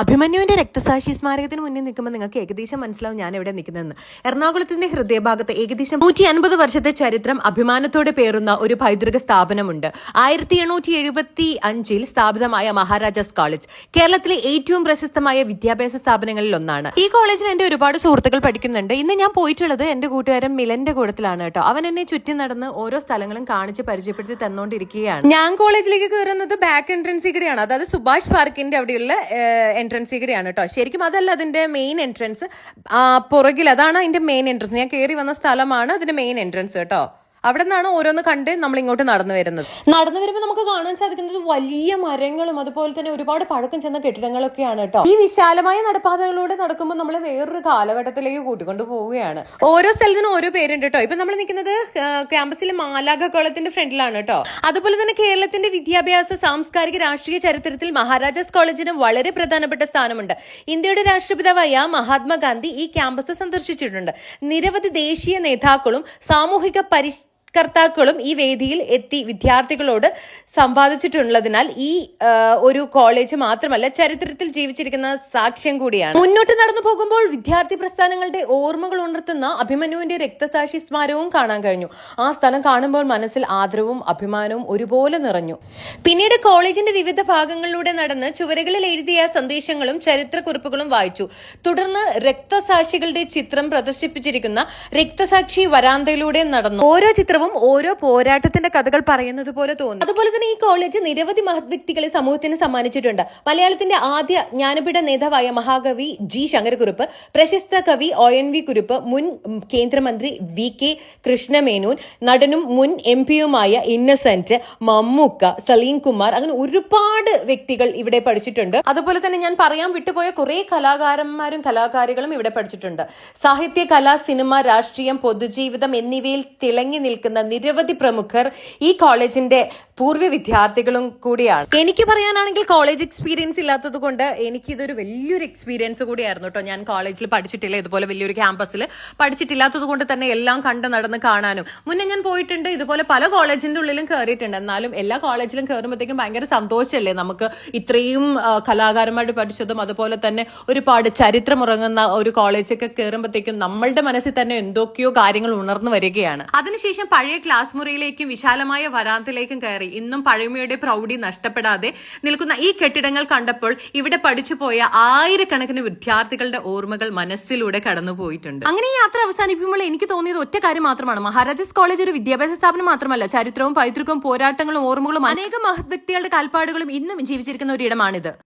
അഭിമന്യുവിന്റെ രക്തസാക്ഷി സ്മാരകത്തിന് മുന്നിൽ നിൽക്കുമ്പോൾ നിങ്ങൾക്ക് ഏകദേശം മനസ്സിലാവും ഞാൻ എവിടെ നിൽക്കുന്നതെന്ന്. എറണാകുളത്തിന്റെ ഹൃദയഭാഗത്ത് ഏകദേശം 150 വർഷത്തെ ചരിത്രം അഭിമാനത്തോടെ പേറുന്ന ഒരു പൈതൃക സ്ഥാപനമുണ്ട്. 1875 സ്ഥാപിതമായ മഹാരാജാസ് കോളേജ് കേരളത്തിലെ ഏറ്റവും പ്രശസ്തമായ വിദ്യാഭ്യാസ സ്ഥാപനങ്ങളിൽ ഒന്നാണ്. ഈ കോളേജിൽ എന്റെ ഒരുപാട് സുഹൃത്തുക്കൾ പഠിക്കുന്നുണ്ട്. ഇന്ന് ഞാൻ പോയിട്ടുള്ളത് എന്റെ കൂട്ടുകാരൻ മിലന്റെ കൂട്ടത്തിലാണ് കേട്ടോ. അവൻ എന്നെ ചുറ്റി നടന്ന് ഓരോ സ്ഥലങ്ങളും കാണിച്ച് പരിചയപ്പെടുത്തി തന്നുകൊണ്ടിരിക്കുകയാണ്. ഞാൻ കോളേജിലേക്ക് കയറുന്നത് ബാക്ക് എൻട്രൻസിൽ കൂടെയാണ്, അതായത് സുഭാഷ് പാർക്കിന്റെ അവിടെയുള്ള എൻട്രൻസ് കൂടെയാണ് കേട്ടോ. ശരിക്കും അതല്ല അതിന്റെ മെയിൻ എൻട്രൻസ്, പുറകിൽ അതാണ് അതിന്റെ മെയിൻ എൻട്രൻസ്. ഞാൻ കയറി വന്ന സ്ഥലമാണ് അതിന്റെ മെയിൻ എൻട്രൻസ് കേട്ടോ. അവിടെ നിന്നാണ് ഓരോന്ന് കണ്ട് നമ്മൾ ഇങ്ങോട്ട് നടന്നു വരുന്നത്. നടന്നു വരുമ്പോൾ നമുക്ക് കാണാൻ സാധിക്കുന്നത് വലിയ മരങ്ങളും അതുപോലെ തന്നെ ഒരുപാട് പഴക്കം ചെന്ന കെട്ടിടങ്ങളൊക്കെയാണ് കേട്ടോ. ഈ വിശാലമായ നടപ്പാതകളിലൂടെ നടക്കുമ്പോൾ നമ്മൾ വേറൊരു കാലഘട്ടത്തിലേക്ക് കൂട്ടിക്കൊണ്ടു പോവുകയാണ്. ഓരോ സ്ഥലത്തിനും ഓരോ പേരുണ്ട് കേട്ടോ. ഇപ്പൊ നമ്മൾ നിൽക്കുന്നത് ക്യാമ്പസിലെ മാലാഖ കോളേജിന്റെ ഫ്രണ്ടിലാണ് കേട്ടോ. അതുപോലെ തന്നെ കേരളത്തിന്റെ വിദ്യാഭ്യാസ സാംസ്കാരിക രാഷ്ട്രീയ ചരിത്രത്തിൽ മഹാരാജാസ് കോളേജിന് വളരെ പ്രധാനപ്പെട്ട സ്ഥാനമുണ്ട്. ഇന്ത്യയുടെ രാഷ്ട്രപിതാവായ മഹാത്മാഗാന്ധി ഈ ക്യാമ്പസ് സന്ദർശിച്ചിട്ടുണ്ട്. നിരവധി ദേശീയ നേതാക്കളും സാമൂഹിക കർത്താക്കളും ഈ വേദിയിൽ എത്തി വിദ്യാർത്ഥികളോട് സംവാദിച്ചിട്ടുള്ളതിനാൽ ഈ ഒരു കോളേജ് മാത്രമല്ല ചരിത്രത്തിൽ ജീവിച്ചിരിക്കുന്ന സാക്ഷ്യം കൂടിയാണ്. മുന്നോട്ട് നടന്നു പോകുമ്പോൾ വിദ്യാർത്ഥി പ്രസ്ഥാനങ്ങളുടെ ഓർമ്മകൾ ഉണർത്തുന്ന അഭിമന്യുവിന്റെ രക്തസാക്ഷി സ്മാരകവും കാണാൻ കഴിഞ്ഞു. ആ സ്ഥലം കാണുമ്പോൾ മനസ്സിൽ ആദരവും അഭിമാനവും ഒരുപോലെ നിറഞ്ഞു. പിന്നീട് കോളേജിന്റെ വിവിധ ഭാഗങ്ങളിലൂടെ നടന്ന് ചുവരുകളിൽ എഴുതിയ സന്ദേശങ്ങളും ചരിത്രക്കുറിപ്പുകളും വായിച്ചു. തുടർന്ന് രക്തസാക്ഷികളുടെ ചിത്രം പ്രദർശിപ്പിച്ചിരിക്കുന്ന രക്തസാക്ഷി വരാന്തയിലൂടെ നടന്നു. ഓരോ ചിത്രവും ഓരോ പോരാട്ടത്തിന്റെ കഥകൾ പറയുന്നത് പോലെ തോന്നി. അതുപോലെ തന്നെ ഈ കോളേജ് നിരവധി മഹത് വ്യക്തികളെ സമൂഹത്തിന് സമ്മാനിച്ചിട്ടുണ്ട്. മലയാളത്തിന്റെ ആദ്യ ജ്ഞാനപീഠ നേതാവായ മഹാകവി ജി ശങ്കരക്കുറുപ്പ്, പ്രശസ്ത കവി ONV കുറുപ്പ്, മുൻ കേന്ദ്രമന്ത്രി VK കൃഷ്ണമേനോൻ, നടനും മുൻ MP-യുമായ ഇന്നസെന്റ്, മമ്മൂക്ക, സലീം കുമാർ, അങ്ങനെ ഒരുപാട് വ്യക്തികൾ ഇവിടെ പഠിച്ചിട്ടുണ്ട്. അതുപോലെ തന്നെ ഞാൻ പറയാൻ വിട്ടുപോയ കുറെ കലാകാരന്മാരും കലാകാരികളും ഇവിടെ പഠിച്ചിട്ടുണ്ട്. സാഹിത്യ, കല, സിനിമ, രാഷ്ട്രീയം, പൊതുജീവിതം എന്നിവയിൽ തിളങ്ങി നിൽക്കുന്ന നിരവധി പ്രമുഖർ ഈ കോളേജിന്റെ പൂർവ്വ വിദ്യാർത്ഥികളും കൂടിയാണ്. എനിക്ക് പറയാനാണെങ്കിൽ കോളേജ് എക്സ്പീരിയൻസ് ഇല്ലാത്തത് കൊണ്ട് എനിക്ക് ഇതൊരു വലിയൊരു എക്സ്പീരിയൻസ് കൂടിയായിരുന്നു കേട്ടോ. ഞാൻ കോളേജിൽ പഠിച്ചിട്ടില്ല, ഇതുപോലെ വലിയൊരു ക്യാമ്പസിൽ പഠിച്ചിട്ടില്ലാത്തത് കൊണ്ട് തന്നെ എല്ലാം കണ്ട് നടന്ന് കാണാനും. മുന്നേ ഞാൻ പോയിട്ടുണ്ട്, ഇതുപോലെ പല കോളേജിന്റെ ഉള്ളിലും കയറിയിട്ടുണ്ട്. എന്നാലും എല്ലാ കോളേജിലും കയറുമ്പോഴത്തേക്കും ഭയങ്കര സന്തോഷമല്ലേ നമുക്ക്. ഇത്രയും കലാകാരന്മാർ പഠിച്ചതും അതുപോലെ തന്നെ ഒരുപാട് ചരിത്രമുറങ്ങുന്ന ഒരു കോളേജൊക്കെ കയറുമ്പോഴത്തേക്കും നമ്മളുടെ മനസ്സിൽ തന്നെ എന്തൊക്കെയോ കാര്യങ്ങൾ ഉണർന്നു വരികയാണ്. അതിനുശേഷം പഴയ ക്ലാസ് മുറിയിലേക്കും വിശാലമായ വരാന്തയിലേക്കും കയറി. ഇന്നും പഴമയുടെ പ്രൗഢി നഷ്ടപ്പെടാതെ നിൽക്കുന്ന ഈ കെട്ടിടങ്ങൾ കണ്ടപ്പോൾ ഇവിടെ പഠിച്ചു പോയ ആയിരക്കണക്കിന് വിദ്യാർത്ഥികളുടെ ഓർമ്മകൾ മനസ്സിലൂടെ കടന്നുപോയിട്ടുണ്ട്. അങ്ങനെ യാത്ര അവസാനിപ്പിക്കുമ്പോൾ എനിക്ക് തോന്നിയത് ഒറ്റ കാര്യം മാത്രമാണ്. മഹാരാജാസ് കോളേജ് ഒരു വിദ്യാഭ്യാസ സ്ഥാപനം മാത്രമല്ല, ചരിത്രവും പൈതൃകവും പോരാട്ടങ്ങളും ഓർമ്മകളും അനേകം മഹത് വ്യക്തികളുടെ കാൽപ്പാടുകളും ഇന്നും ജീവിച്ചിരിക്കുന്ന ഒരിടമാണിത്.